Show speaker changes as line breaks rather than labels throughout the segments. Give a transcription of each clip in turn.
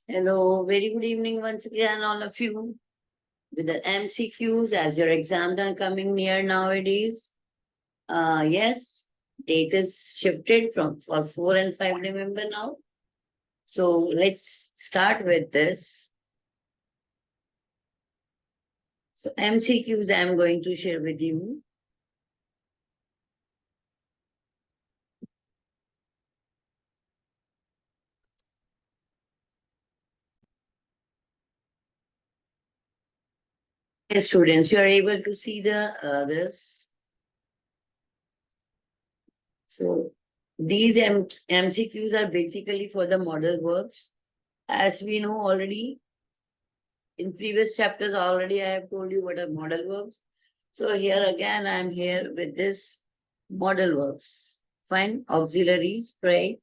Hello, very good evening once again, all of you. With the MCQs, as your exams are coming near nowadays. Yes, date is shifted from for 4 and 5 November now. So let's start with this. So MCQs I'm going to share with you. Yes, students, you are able to see the this. So these MCQs are basically for the model verbs. As we know already, in previous chapters already I have told you what are model verbs. So here again I am here with this model verbs. Fine, auxiliaries, right?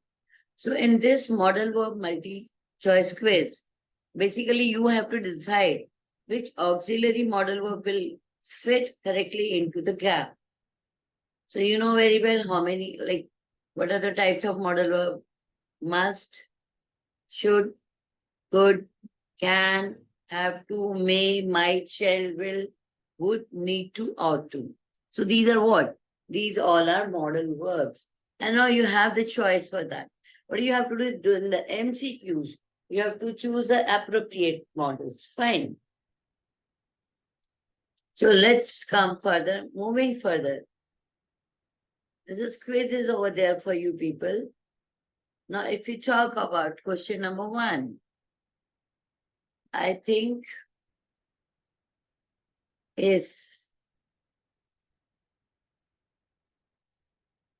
So in this model verb multi-choice quiz, basically you have to decide which auxiliary model verb will fit correctly into the gap. So you know very well how many, like, what are the types of model verb? Must, should, could, can, have to, may, might, shall, will, would, need to, ought to. So these are what? These all are modal verbs. And now you have the choice for that. What you have to do in the MCQs, you have to choose the appropriate models. Fine. So let's come further. Moving further. This is quizzes over there for you people. Now, if you talk about question number 1, I think is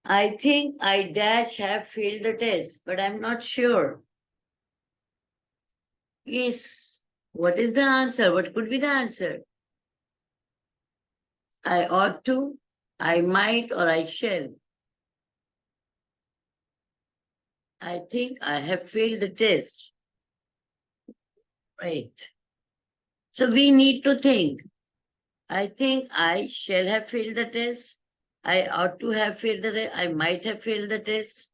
I think I dash have failed the test, but I'm not sure. Yes. What is the answer? What could be the answer? I ought to, I might, or I shall. I think I have failed the test. Right. So we need to think. I think I shall have failed the test. I ought to have failed the test. I might have failed the test.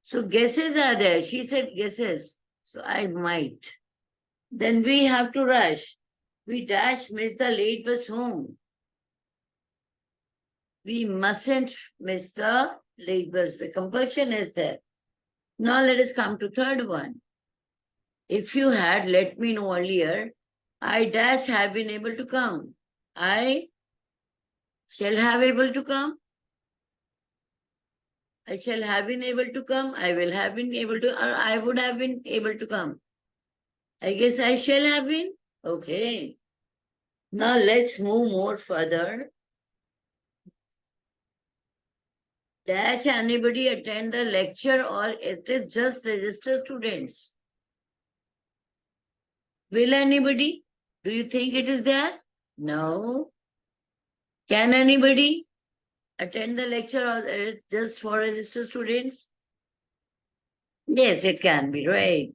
So guesses are there. She said guesses. So I might. Then we have to rush. We dash miss the late bus home. We mustn't miss the late bus. The compulsion is there. Now let us come to third one. If you had let me know earlier, I dash have been able to come. I shall have able to come. I shall have been able to come. I will have been able to, or I would have been able to come. I guess I shall have been. Okay. Now let's move more further. Dash anybody attend the lecture or is this just registered students? Will anybody? Do you think it is there? No. Can anybody attend the lecture or is it just for registered students? Yes, it can be, right?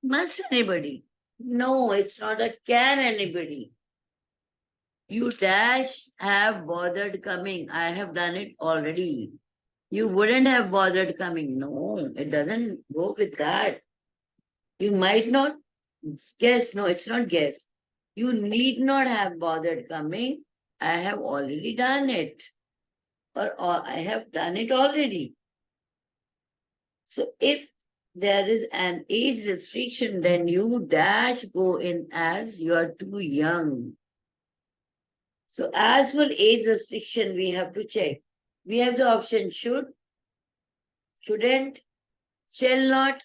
Must anybody? No, it's not that can anybody. You dash have bothered coming. I have done it already. You wouldn't have bothered coming. No, it doesn't go with that. You might not guess. No, it's not guess. You need not have bothered coming. I have already done it. Or I have done it already. So if there is an age restriction, then you dash go in as you are too young. So as for age restriction, we have to check. We have the option should, shouldn't, shall not.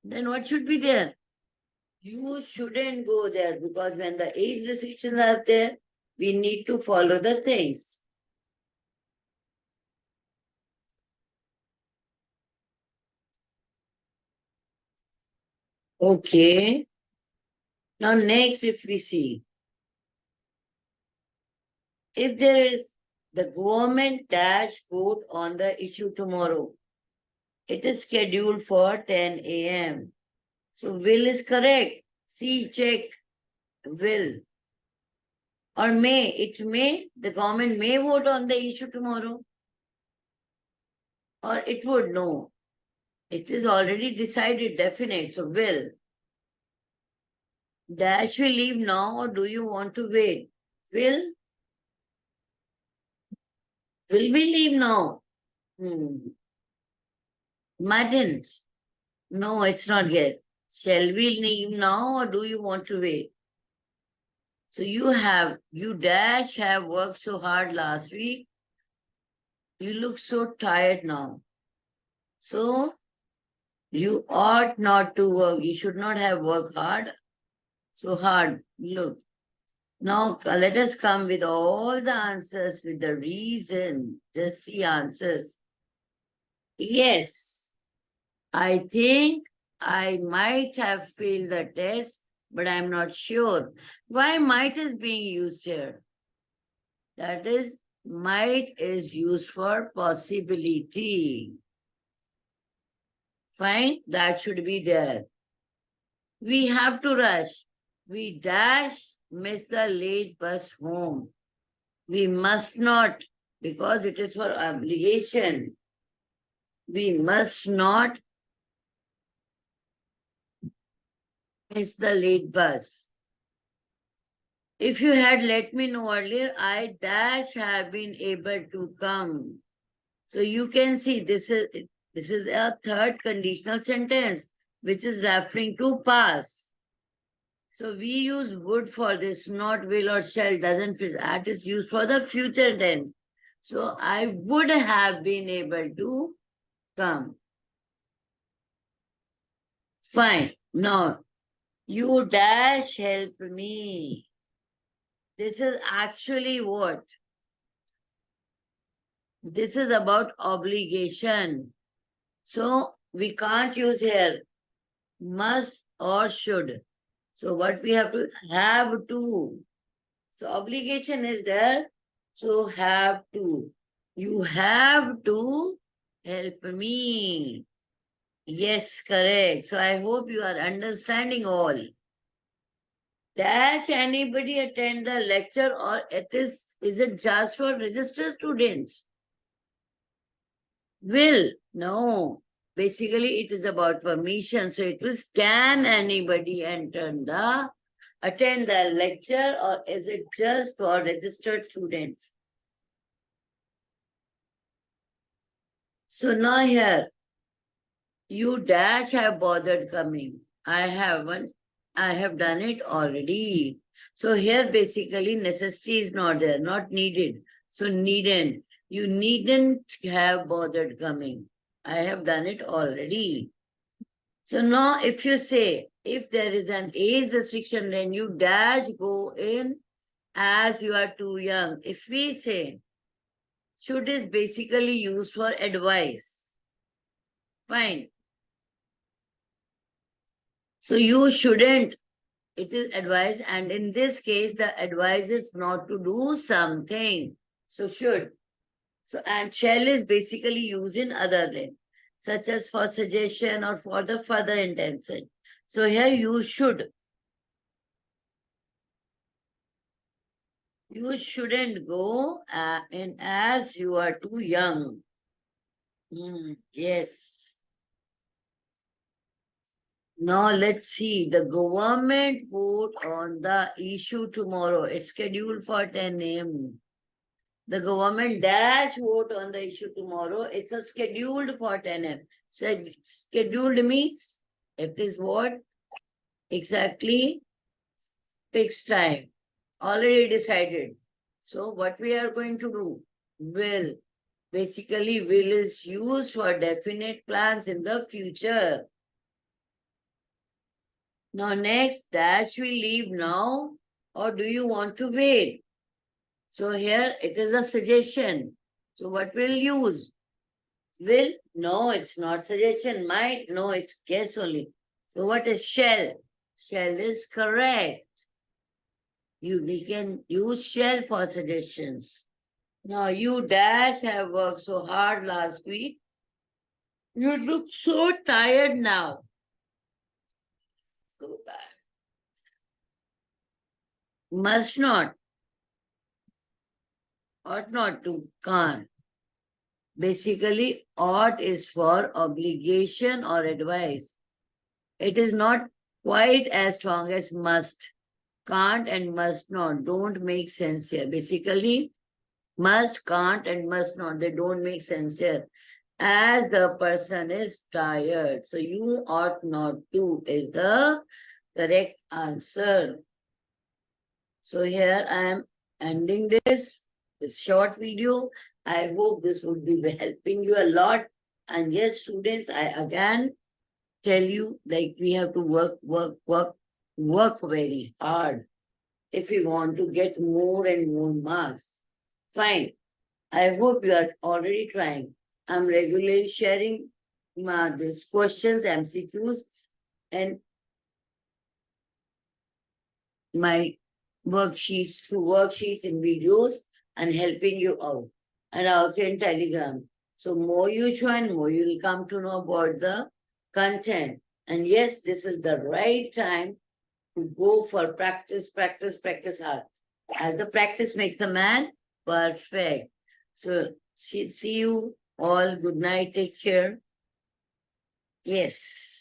Then what should be there? You shouldn't go there because when the age restrictions are there, we need to follow the things. Okay. Now next, if we see, if there is the government dash vote on the issue tomorrow, it is scheduled for 10 a.m. So will is correct. See, check, will. Or may, it may, the government may vote on the issue tomorrow. Or it would know. It is already decided, definite. So will. Dash will leave now or do you want to wait? Will? Will we leave now? Mightn't. No, it's not yet. Shall we leave now or do you want to wait? So you dash have worked so hard last week. You look so tired now. So you ought not to work. You should not have worked hard. So hard. Look. Now let us come with all the answers with the reason. Just see answers. Yes, I think I might have failed the test, but I'm not sure. Why might is being used here? That is, might is used for possibility. Fine, that should be there. We have to rush. We dash miss the late bus home. We must not, because it is for obligation. We must not miss the late bus. If you had let me know earlier, I dash have been able to come. So you can see this is a third conditional sentence, which is referring to past. So we use would for this, not will or shall, doesn't fit. That is used for the future tense. So I would have been able to come. Fine. Now, you dash help me. This is actually what? This is about obligation. So we can't use here must or should. So what we have to. So obligation is there. So have to. You have to help me. Yes, correct. So I hope you are understanding all. Dash anybody attend the lecture or is it just for registered students? Will. No. Basically, it is about permission. So it was can anybody attend the lecture or is it just for registered students? So now here, you dash have bothered coming. I haven't. I have done it already. So here basically necessity is not there, not needed. So needn't. You needn't have bothered coming. I have done it already. So now if you say, if there is an age restriction, then you dash go in as you are too young. If we say, should is basically used for advice. Fine. So you shouldn't. It is advice. And in this case, the advice is not to do something. So should. So and shall is basically used in other way, such as for suggestion or for the further intention. So here you should. You shouldn't go in as you are too young. Yes. Now let's see. The government vote on the issue tomorrow. It's scheduled for 10 a.m. The government dash vote on the issue tomorrow. It's a scheduled for 10 a.m. So scheduled means it is what? Exactly fixed time. Already decided. So what we are going to do? Will. Basically, will is used for definite plans in the future. Now next, dash will leave now or do you want to wait? So here it is a suggestion. So what will use? Will? No, it's not suggestion. Might? No, it's guess only. So what is shall? Shall is correct. We can use shall for suggestions. Now you dash have worked so hard last week. You look so tired now. So bad. Must not. Ought not to. Can't. Basically, ought is for obligation or advice. It is not quite as strong as must. Can't and must not don't make sense here. Basically, must, can't, and must not, they don't make sense here. As the person is tired. So you ought not to is the correct answer. So here I am ending this short video. I hope this would be helping you a lot. And yes, students, I again tell you, like, we have to work very hard if we want to get more and more marks. Fine. I hope you are already trying. I'm regularly sharing these questions, MCQs, and my worksheets through worksheets and videos and helping you out. And also in Telegram. So more you join, more you will come to know about the content. And yes, this is the right time to go for practice, practice, practice hard. As the practice makes the man perfect. So see you all. Good night. Take care. Yes.